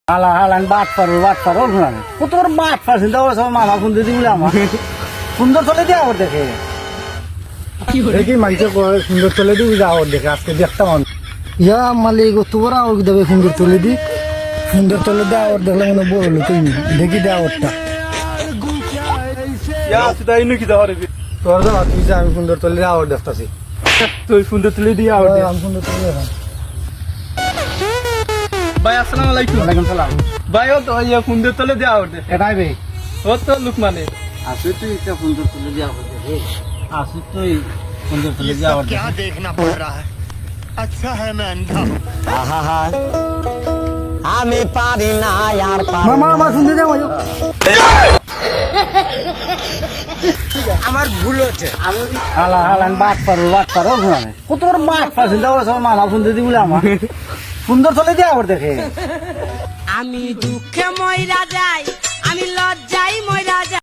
হালা Haaland but পারো না কত বড় বাট পার চিন্তা করছ মামা ফোন দিয়ে দিবলে আমার সুন্দর চলে দিয়ে আবার দেখে দেখি মাইকে সুন্দর চলে দিবি যাওয়ার দেখে আজকে দেখতাম ইয়া মালিক তোর আওয়ার দেবে সুন্দর চলে দি সুন্দর চলে দিয়ে আওয়ার দেখলে মনে বড় লোক দেখি দে আওয়ারটা তাই নাকি দেওয়ার তোর যা তুই যা আমি সুন্দর চলে দিয়ে আওয়ার দেখতাছি তুই সুন্দর তুলে দিয়ে আবার আমি সুন্দর চলে ভাই আসসালামু আলাইকুম। ওয়ালাইকুম সালাম ভাই ও তো ইয়া সুন্দর তুলে দিয়ে আবার এটাই বে ও তো লুক মানে আসে তুই এটা সুন্দর চলে দিয়ে আওয়ার দেখে আসে তুই সুন্দর চলে দিয়ে আওয়ার क्या देखना पड़ रहा है अच्छा है मैं अंधा हूँ আমি পারি না আর মামা আমার সুন্দর যাও আমার ভুল হচ্ছে হালা হালান বাট পারো না কত বড় বাট পার চিন্তা করছ মামা ফোন দিয়ে দিবলে আমার সুন্দর চলে দিয়ে আবার দেখে আমি দুঃখে ময়রা